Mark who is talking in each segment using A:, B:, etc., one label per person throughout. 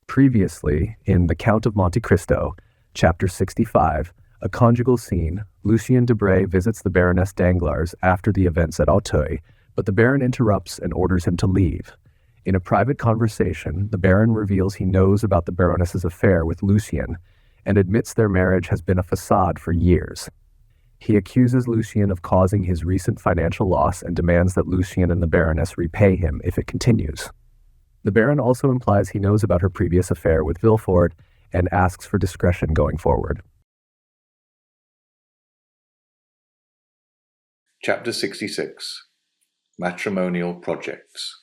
A: Previously, in The Count of Monte Cristo, Chapter 65, a conjugal scene, Lucien Debray visits the Baroness Danglars after the events at Auteuil, but the Baron interrupts and orders him to leave. In a private conversation, the Baron reveals he knows about the Baroness's affair with Lucien and admits their marriage has been a facade for years. He accuses Lucien of causing his recent financial loss and demands that Lucien and the Baroness repay him if it continues. The Baron also implies he knows about her previous affair with Villefort and asks for discretion going forward.
B: Chapter 66. Matrimonial Projects.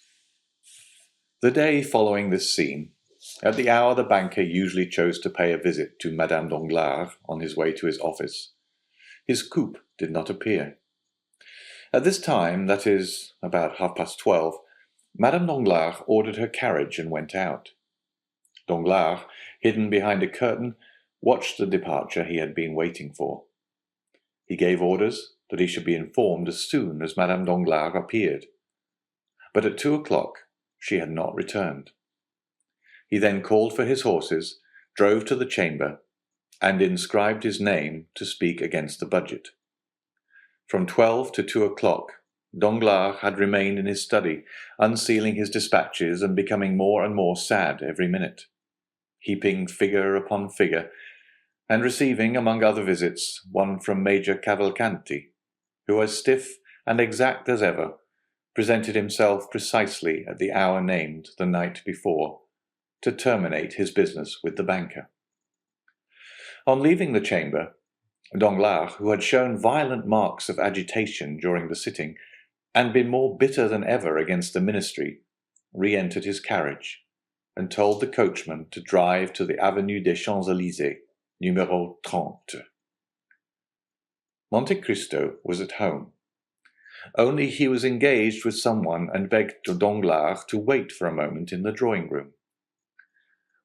B: The day following this scene, at the hour the banker usually chose to pay a visit to Madame Danglars on his way to his office, his coupe did not appear. At this time, that is, about 12:30, Madame Danglars ordered her carriage and went out. Danglars, hidden behind a curtain, watched the departure he had been waiting for. He gave orders that he should be informed as soon as Madame Danglars appeared. But at 2:00, she had not returned. He then called for his horses, drove to the chamber, and inscribed his name to speak against the budget. From 12 to 2:00, Danglars had remained in his study, unsealing his dispatches and becoming more and more sad every minute, heaping figure upon figure, and receiving, among other visits, one from Major Cavalcanti, who, as stiff and exact as ever, presented himself precisely at the hour named the night before, to terminate his business with the banker. On leaving the chamber, Danglars, who had shown violent marks of agitation during the sitting, and been more bitter than ever against the ministry, re-entered his carriage, and told the coachman to drive to the Avenue des Champs-Élysées, numero 30. Monte Cristo was at home. Only he was engaged with someone and begged Danglars to wait for a moment in the drawing-room.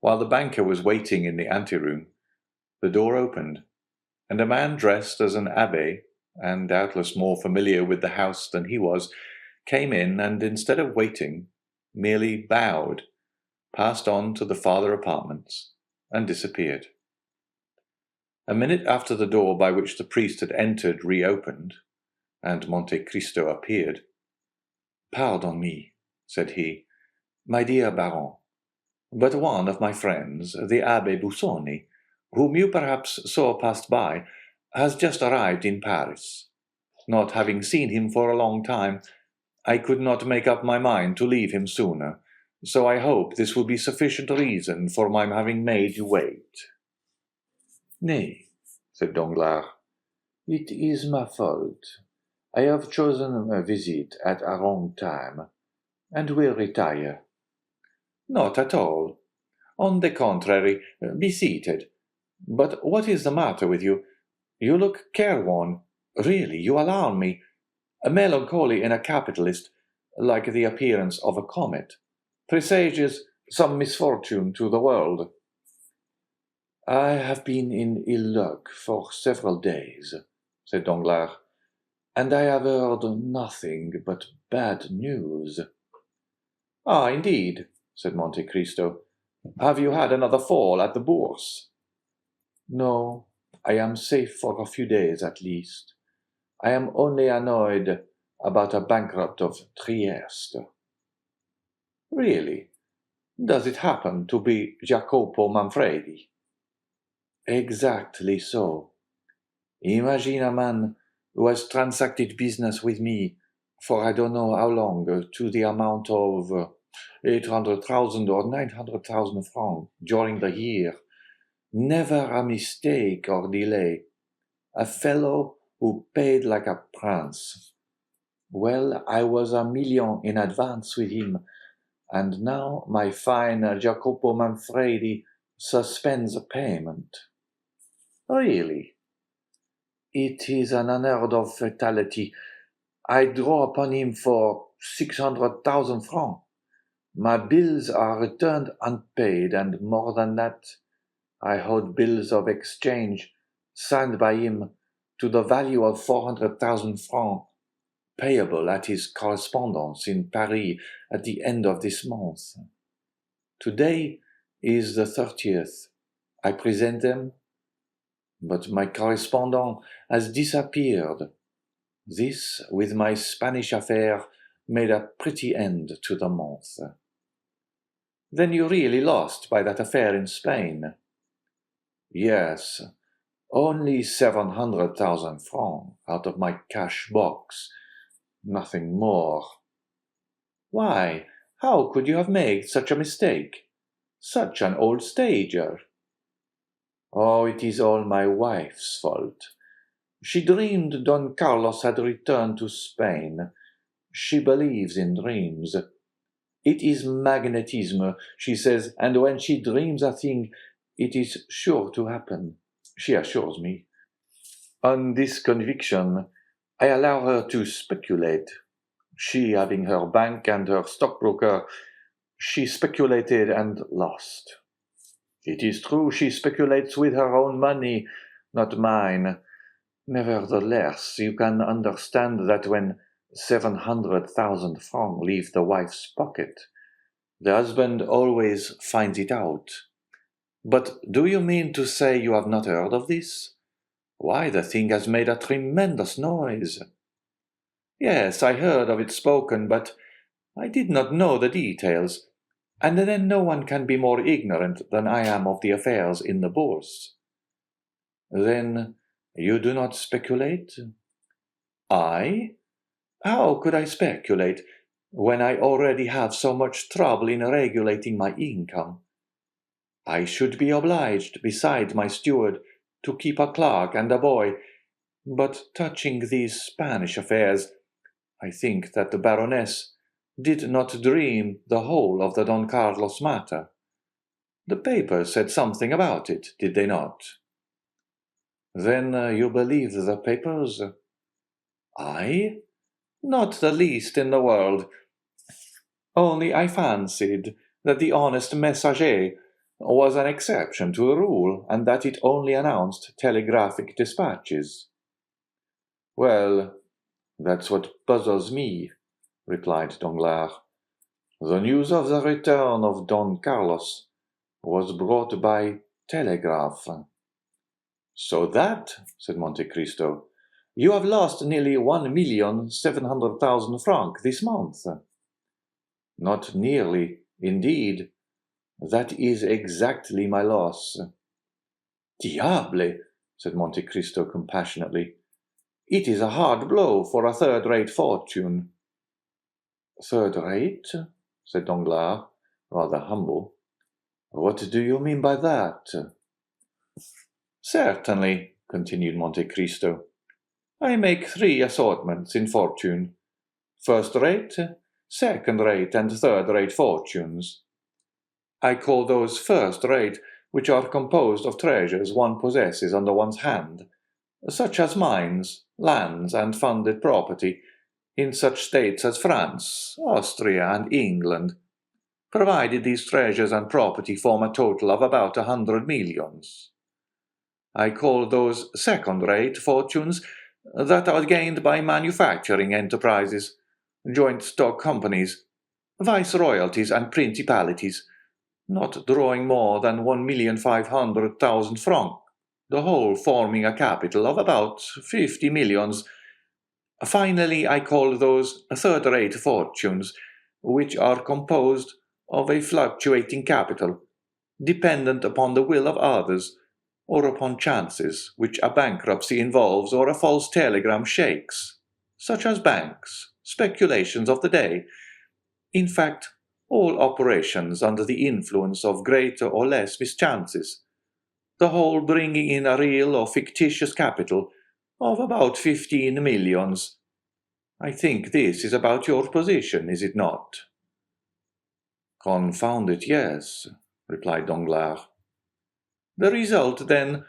B: While the banker was waiting in the anteroom, the door opened, and a man dressed as an abbé, and doubtless more familiar with the house than he was, came in and, instead of waiting, merely bowed, passed on to the farther apartments, and disappeared. A minute after the door by which the priest had entered reopened, and Monte Cristo appeared. "Pardon me," said he, "my dear Baron, but one of my friends, the Abbé Busoni, whom you perhaps saw passed by, has just arrived in Paris. Not having seen him for a long time, I could not make up my mind to leave him sooner, so I hope this will be sufficient reason for my having made you wait." "Nay," said Danglars, "it is my fault. I have chosen a visit at a wrong time, and will retire." "Not at all. On the contrary, be seated. But what is the matter with you? You look careworn. Really, you alarm me. Melancholy in a capitalist, like the appearance of a comet, presages some misfortune to the world." "I have been in ill luck for several days," said Danglars, "and I have heard nothing but bad news." "Ah, indeed," said Monte Cristo. "Have you had another fall at the Bourse?" "No, I am safe for a few days at least. I am only annoyed about a bankrupt of Trieste." "Really? Does it happen to be Jacopo Manfredi?" "Exactly so. Imagine a man who has transacted business with me for I don't know how long, to the amount of 800,000 or 900,000 francs during the year. Never a mistake or delay. A fellow who paid like a prince. Well, I was $1 million in advance with him, and now my fine Jacopo Manfredi suspends payment." "Really?" "It is an unheard of fatality. I draw upon him for 600,000 francs. My bills are returned unpaid, and more than that, I hold bills of exchange, signed by him, to the value of 400,000 francs, payable at his correspondence in Paris at the end of this month. Today is the 30th. I present them, but my correspondent has disappeared. This, with my Spanish affair, made a pretty end to the month. Then you really lost by that affair in Spain? Yes, only 700,000 francs out of my cash box, nothing more. Why, how could you have made such a mistake? Such an old stager. Oh, it is all my wife's fault. She dreamed Don Carlos had returned to Spain. She believes in dreams. It is magnetism, she says, and when she dreams a thing, it is sure to happen, she assures me. On this conviction, I allow her to speculate. She having her bank and her stockbroker, she speculated and lost. It is true she speculates with her own money, not mine. Nevertheless, you can understand that when 700,000 francs leave the wife's pocket, the husband always finds it out. But do you mean to say you have not heard of this? Why, the thing has made a tremendous noise. Yes, I heard of it spoken, but I did not know the details, and then no one can be more ignorant than I am of the affairs in the Bourse. Then you do not speculate? I? How could I speculate when I already have so much trouble in regulating my income? I should be obliged, beside my steward, to keep a clerk and a boy, but touching these Spanish affairs, I think that the Baroness did not dream the whole of the Don Carlos matter. The papers said something about it, did they not? Then you believe the papers? I? Not the least in the world. Only I fancied that the honest messager was an exception to a rule, and that it only announced telegraphic dispatches. Well, that's what puzzles me, replied Danglars. The news of the return of Don Carlos was brought by telegraph. So that, said Monte Cristo, you have lost nearly 1,700,000 francs this month. Not nearly, indeed. That is exactly my loss. Diable, said Monte Cristo compassionately. It is a hard blow for a third-rate fortune. Third-rate? Said Danglars, rather humble. What do you mean by that? Certainly, continued Monte Cristo. I make 3 assortments in fortune. First-rate, second-rate, and third-rate fortunes. I call those first-rate which are composed of treasures one possesses under one's hand, such as mines, lands, and funded property, in such states as France, Austria, and England, provided these treasures and property form a total of about 100 millions. I call those second-rate fortunes that are gained by manufacturing enterprises, joint stock companies, viceroyalties, and principalities, not drawing more than 1,500,000 francs, the whole forming a capital of about 50 millions. Finally, I call those third-rate fortunes, which are composed of a fluctuating capital, dependent upon the will of others, or upon chances which a bankruptcy involves or a false telegram shakes, such as banks, speculations of the day, in fact, all operations under the influence of greater or less mischances, the whole bringing in a real or fictitious capital of about 15 millions. I think this is about your position, is it not? Confound it, yes, replied Danglars. The result, then,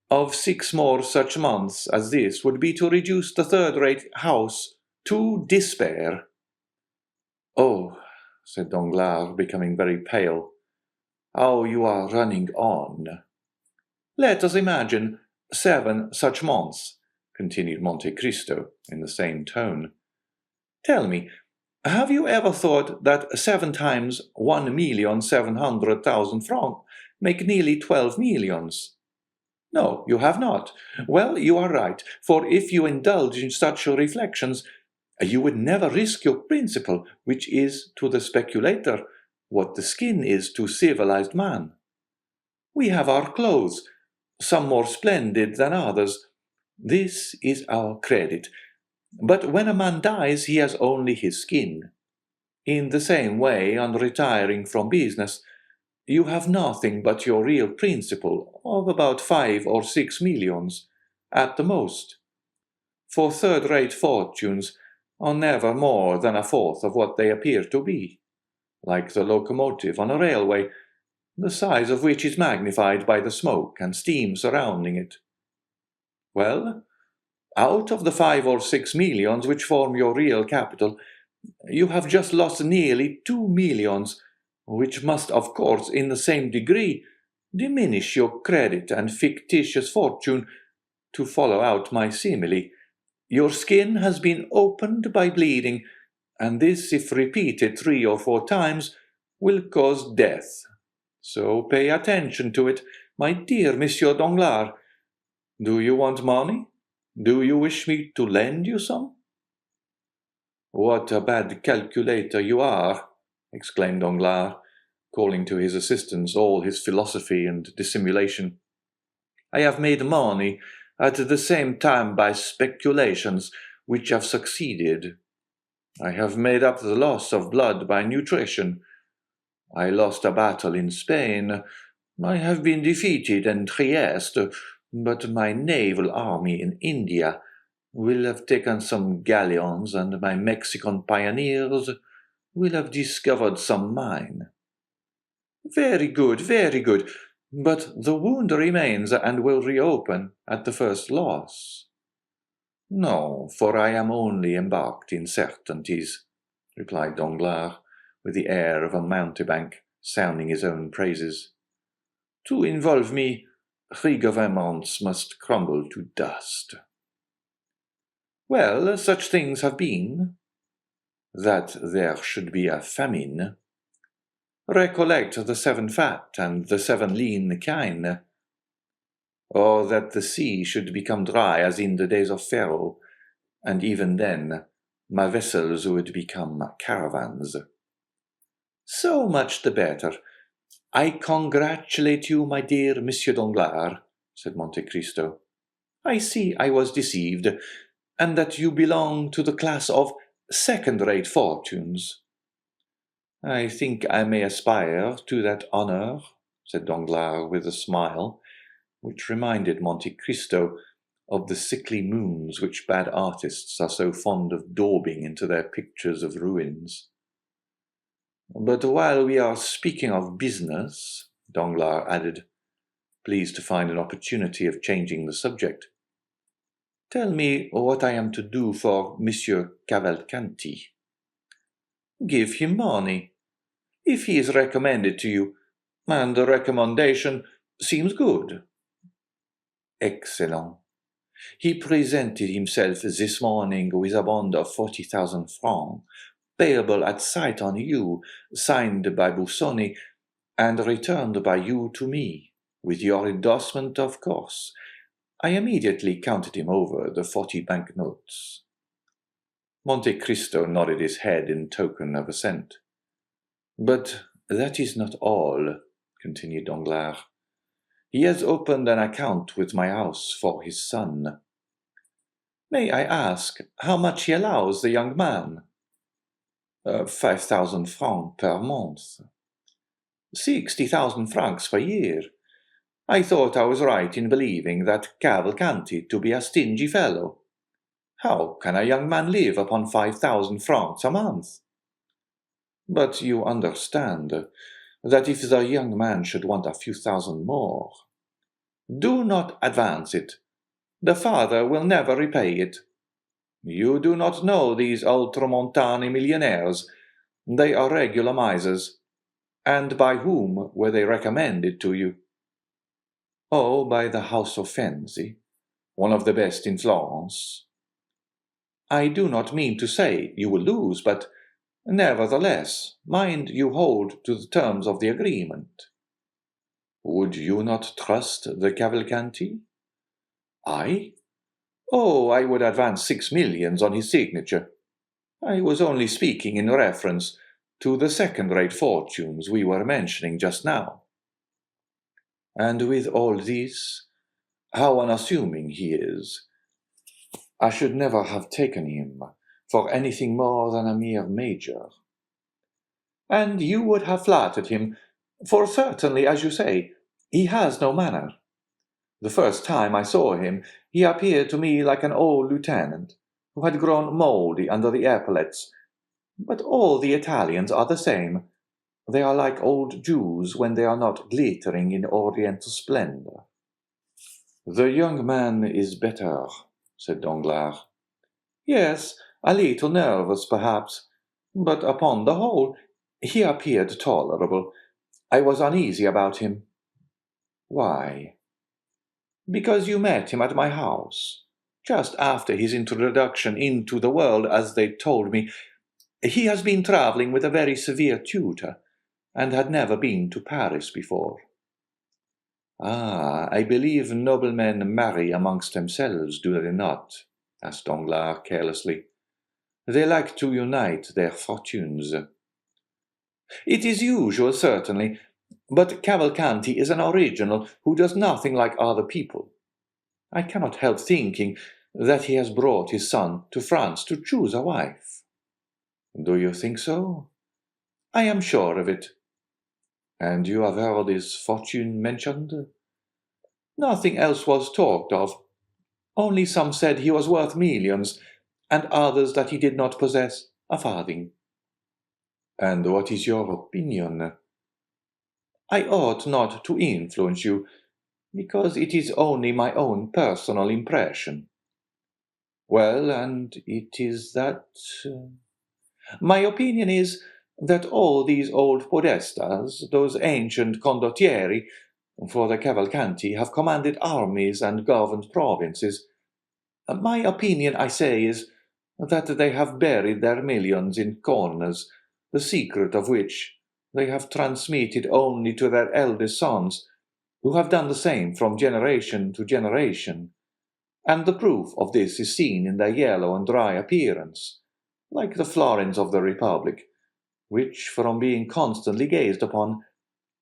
B: of 6 more such months as this would be to reduce the third-rate house to despair. Oh, said Danglars, becoming very pale, how you are running on. Let us imagine 7 such months, continued Monte Cristo in the same tone. Tell me, have you ever thought that 7 times 1,700,000 francs make nearly 12 millions. No, you have not. Well, you are right, for if you indulge in such reflections, you would never risk your principle, which is to the speculator what the skin is to civilized man. We have our clothes, some more splendid than others. This is our credit. But when a man dies, he has only his skin. In the same way, on retiring from business, you have nothing but your real principal of about 5 or 6 millions, at the most. For third-rate fortunes are never more than a fourth of what they appear to be, like the locomotive on a railway, the size of which is magnified by the smoke and steam surrounding it. Well, out of the 5 or 6 millions which form your real capital, you have just lost nearly 2 millions, which must, of course, in the same degree, diminish your credit and fictitious fortune. To follow out my simile, your skin has been opened by bleeding, and this, if repeated 3 or 4 times, will cause death. So pay attention to it, my dear Monsieur Danglars. Do you want money? Do you wish me to lend you some? What a bad calculator you are, exclaimed Danglars, calling to his assistance all his philosophy and dissimulation. I have made money at the same time by speculations which have succeeded. I have made up the loss of blood by nutrition. I lost a battle in Spain. I have been defeated in Trieste, but my naval army in India will have taken some galleons, and my Mexican pioneers will have discovered some mine. Very good, but the wound remains and will reopen at the first loss. No, for I am only embarked in certainties, replied Danglars, with the air of a mountebank sounding his own praises. To involve me, three governments must crumble to dust. Well, such things have been. That there should be a famine. Recollect the 7 fat and the 7 lean kine. Or that the sea should become dry as in the days of Pharaoh, and even then my vessels would become caravans. So much the better. I congratulate you, my dear Monsieur Danglars, said Monte Cristo. I see I was deceived, and that you belong to the class of second-rate fortunes. I think I may aspire to that honour, said Danglars with a smile, which reminded Monte Cristo of the sickly moons which bad artists are so fond of daubing into their pictures of ruins. But while we are speaking of business, Danglars added, pleased to find an opportunity of changing the subject, tell me what I am to do for Monsieur Cavalcanti. Give him money. If he is recommended to you, and the recommendation seems good. Excellent. He presented himself this morning with a bond of 40,000 francs, payable at sight on you, signed by Busoni, and returned by you to me, with your endorsement, of course. I immediately counted him over the 40 banknotes. Monte Cristo nodded his head in token of assent. But that is not all, continued Danglars. He has opened an account with my house for his son. May I ask how much he allows the young man? 5,000 francs per month. 60,000 francs per year. I thought I was right in believing that Cavalcanti to be a stingy fellow. How can a young man live upon 5,000 francs a month? But you understand that if the young man should want a few thousand more, do not advance it. The father will never repay it. You do not know these ultramontane millionaires. They are regular misers. And by whom were they recommended to you? Oh, by the house of Fenzi, one of the best in Florence. I do not mean to say you will lose, but nevertheless, mind you hold to the terms of the agreement. Would you not trust the Cavalcanti? I? Oh, I would advance 6 millions on his signature. I was only speaking in reference to the second-rate fortunes we were mentioning just now. And with all this, how unassuming he is. I should never have taken him for anything more than a mere major. And you would have flattered him, for certainly, as you say, he has no manner. The first time I saw him, he appeared to me like an old lieutenant, who had grown mouldy under the epaulets. But all the Italians are the same. They are like old Jews when they are not glittering in oriental splendor. The young man is better, said Danglars. Yes, a little nervous, perhaps, but upon the whole, he appeared tolerable. I was uneasy about him. Why? Because you met him at my house, just after his introduction into the world, as they told me. He has been travelling with a very severe tutor, and had never been to Paris before. Ah, I believe noblemen marry amongst themselves, do they not? Asked Danglars carelessly. They like to unite their fortunes. It is usual, certainly, but Cavalcanti is an original who does nothing like other people. I cannot help thinking that he has brought his son to France to choose a wife. Do you think so? I am sure of it. And you have heard his fortune mentioned? Nothing else was talked of. Only some said he was worth millions, and others that he did not possess a farthing. And what is your opinion? I ought not to influence you, because it is only my own personal impression. Well, and it is that... My opinion is that all these old podestas, those ancient condottieri, for the Cavalcanti, have commanded armies and governed provinces. My opinion, I say, is that they have buried their millions in corners, the secret of which they have transmitted only to their eldest sons, who have done the same from generation to generation, and the proof of this is seen in their yellow and dry appearance, like the florins of the Republic, which, from being constantly gazed upon,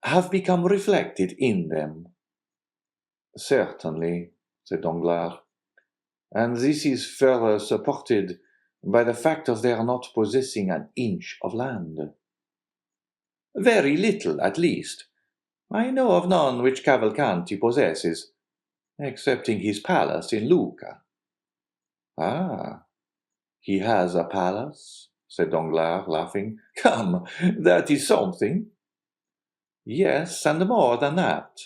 B: have become reflected in them. Certainly, said Danglars, and this is further supported by the fact of their not possessing an inch of land. Very little, at least. I know of none which Cavalcanti possesses, excepting his palace in Lucca. Ah, he has a palace? Said Danglars, laughing. Come, that is something. Yes, and more than that.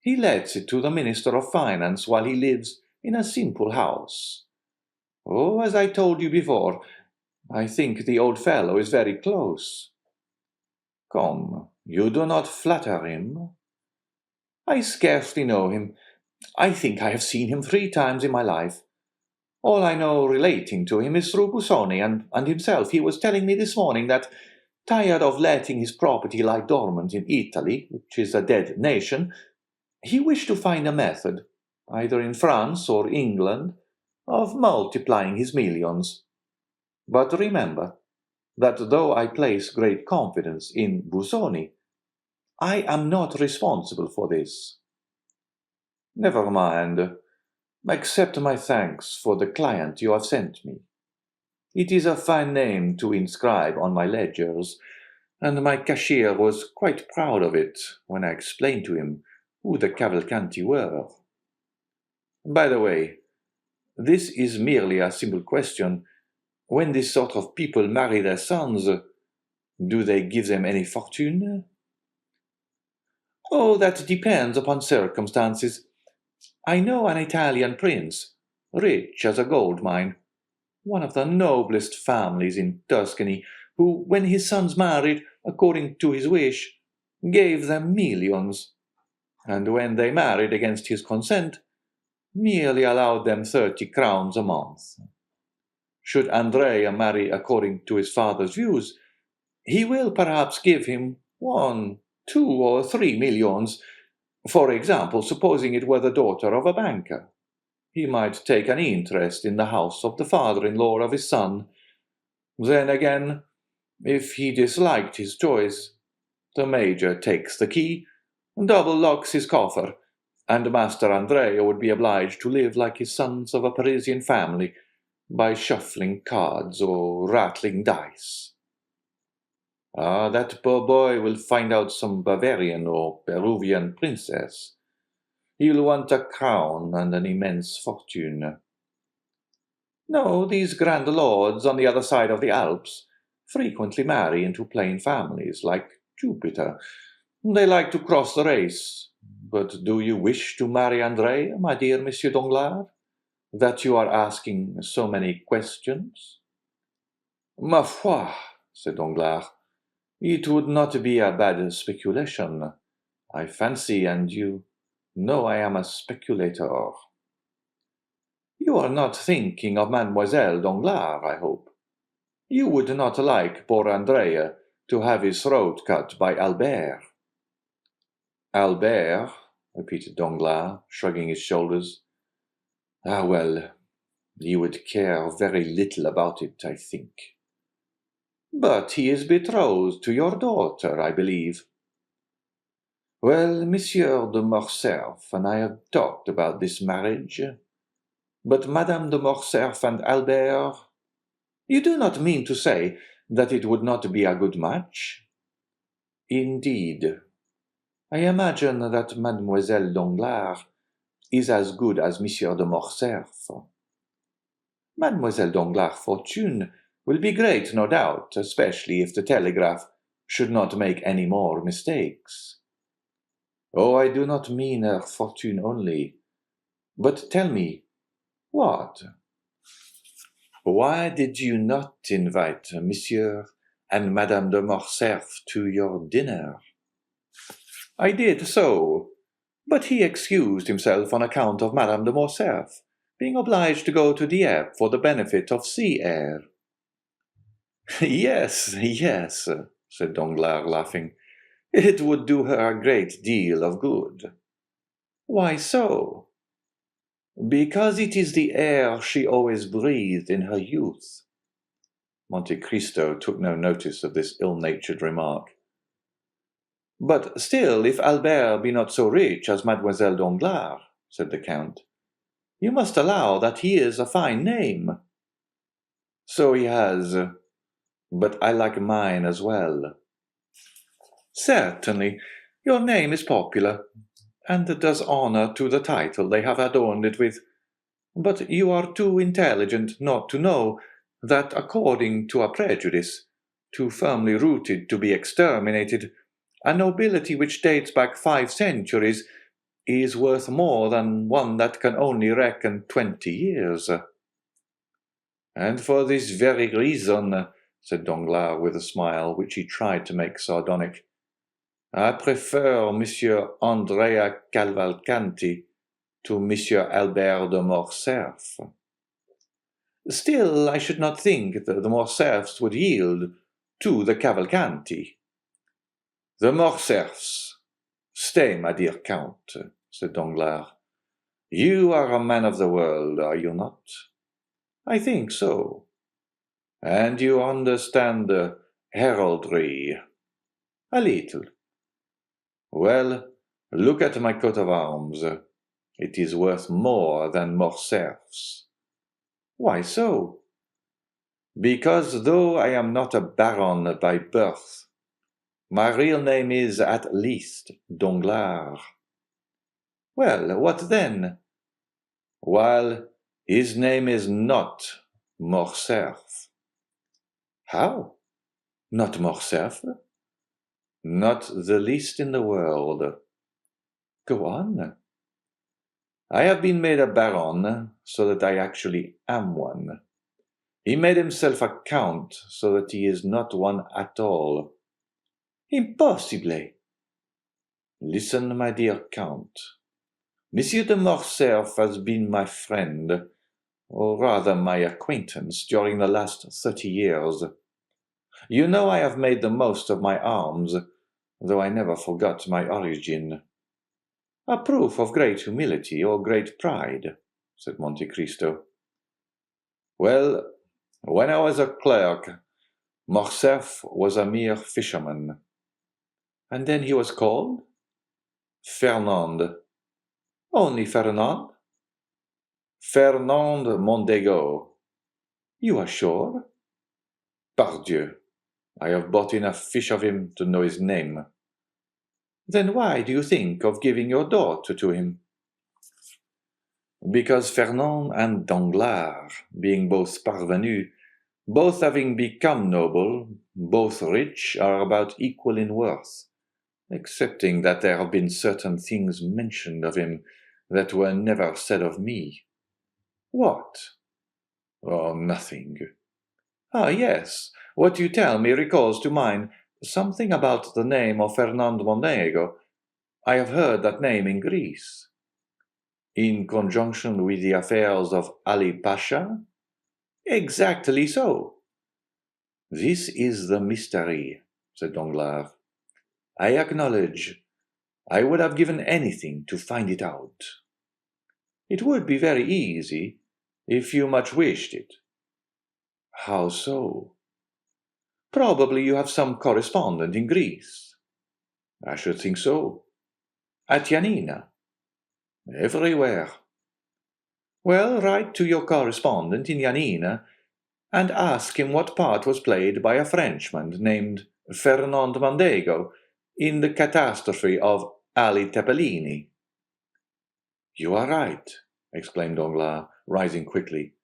B: He lets it to the Minister of Finance while he lives in a simple house. Oh, as I told you before, I think the old fellow is very close. Come, you do not flatter him. I scarcely know him. I think I have seen him 3 times in my life. All I know relating to him is through Busoni and himself. He was telling me this morning that, tired of letting his property lie dormant in Italy, which is a dead nation, he wished to find a method, either in France or England, of multiplying his millions. But remember that though I place great confidence in Busoni, I am not responsible for this. Never mind. Accept my thanks for the client you have sent me. It is a fine name to inscribe on my ledgers, and my cashier was quite proud of it when I explained to him who the Cavalcanti were. By the way, this is merely a simple question. When this sort of people marry their sons, do they give them any fortune? Oh, that depends upon circumstances. I know an Italian prince, rich as a gold mine, one of the noblest families in Tuscany, who, when his sons married, according to his wish, gave them millions, and when they married against his consent, merely allowed them 30 crowns a month. Should Andrea marry according to his father's views, he will perhaps give him 1, 2, or 3 millions, For example, supposing it were the daughter of a banker. He might take an interest in the house of the father-in-law of his son. Then again, if he disliked his choice, the Major takes the key, double locks his coffer, and Master Andrea would be obliged to live like his sons of a Parisian family, by shuffling cards or rattling dice. Ah, that poor boy will find out some Bavarian or Peruvian princess. He'll want a crown and an immense fortune. No, these grand lords on the other side of the Alps frequently marry into plain families, like Jupiter. They like to cross the race. But do you wish to marry Andrea, my dear Monsieur Danglars, that you are asking so many questions? Ma foi, said Danglars, it would not be a bad speculation, I fancy, and you know I am a speculator. You are not thinking of Mademoiselle Danglars, I hope. You would not like poor Andrea to have his throat cut by Albert. Albert, repeated Danglars, shrugging his shoulders. Ah, well, he would care very little about it, I think. But he is betrothed to your daughter, I believe. Well, Monsieur de Morcerf and I have talked about this marriage. But Madame de Morcerf and Albert, you do not mean to say that it would not be a good match? Indeed. I imagine that Mademoiselle Danglars is as good as Monsieur de Morcerf. Mademoiselle Danglars' fortune will be great, no doubt, especially if the Telegraph should not make any more mistakes. Oh, I do not mean her fortune only. But tell me, what? Why did you not invite Monsieur and Madame de Morcerf to your dinner? I did so, but he excused himself on account of Madame de Morcerf, being obliged to go to Dieppe for the benefit of sea air. Yes, yes, said Danglars, laughing. It would do her a great deal of good. Why so? Because it is the air she always breathed in her youth. Monte Cristo took no notice of this ill-natured remark. But still, if Albert be not so rich as Mademoiselle Danglars, said the Count, you must allow that he is a fine name. So he has, but I like mine as well. Certainly, your name is popular, and does honor to the title they have adorned it with. But you are too intelligent not to know that, according to a prejudice, too firmly rooted to be exterminated, a nobility which dates back 5 centuries is worth more than one that can only reckon 20 years. And for this very reason, said Danglars with a smile which he tried to make sardonic, I prefer Monsieur Andrea Cavalcanti to Monsieur Albert de Morcerf. Still, I should not think that the Morcerfs would yield to the Cavalcanti. The Morcerfs. Stay, my dear Count, said Danglars. You are a man of the world, are you not? I think so. And you understand heraldry? A little. Well, look at my coat of arms. It is worth more than Morcerf's. Why so? Because though I am not a baron by birth, my real name is at least Danglars. Well, what then? While his name is not Morcerf. How? Not Morcerf? Not the least in the world. Go on. I have been made a baron, so that I actually am one. He made himself a count, so that he is not one at all. Impossible! Listen, my dear Count. Monsieur de Morcerf has been my friend, or rather my acquaintance, during the last 30 years. You know I have made the most of my arms, though I never forgot my origin. A proof of great humility or great pride, said Monte Cristo. Well, when I was a clerk, Morcerf was a mere fisherman. And then he was called? Fernand. Only Fernand? Fernand Mondego. You are sure? Pardieu, I have bought enough fish of him to know his name. Then why do you think of giving your daughter to him? Because Fernand and Danglars, being both parvenus, both having become noble, both rich, are about equal in worth, excepting that there have been certain things mentioned of him that were never said of me. What? Oh, nothing. Ah, yes, what you tell me recalls to mind something about the name of Fernand Mondego. I have heard that name in Greece. In conjunction with the affairs of Ali Pasha? Exactly so. This is the mystery, said Danglars. I acknowledge I would have given anything to find it out. It would be very easy, if you much wished it. How so? Probably you have some correspondent in Greece. I should think so. At Yanina. Everywhere. Well, write to your correspondent in Yanina and ask him what part was played by a Frenchman named Fernand Mondego in the catastrophe of Ali Tepelini. You are right, exclaimed Danglars, rising quickly.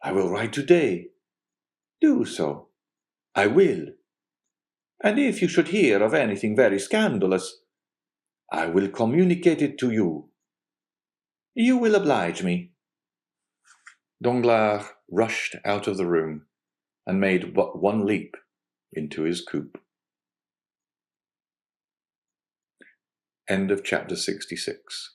B: I will write today. Do so. I will. And if you should hear of anything very scandalous, I will communicate it to you. You will oblige me. Danglars rushed out of the room and made but one leap into his coupe. End of chapter 66.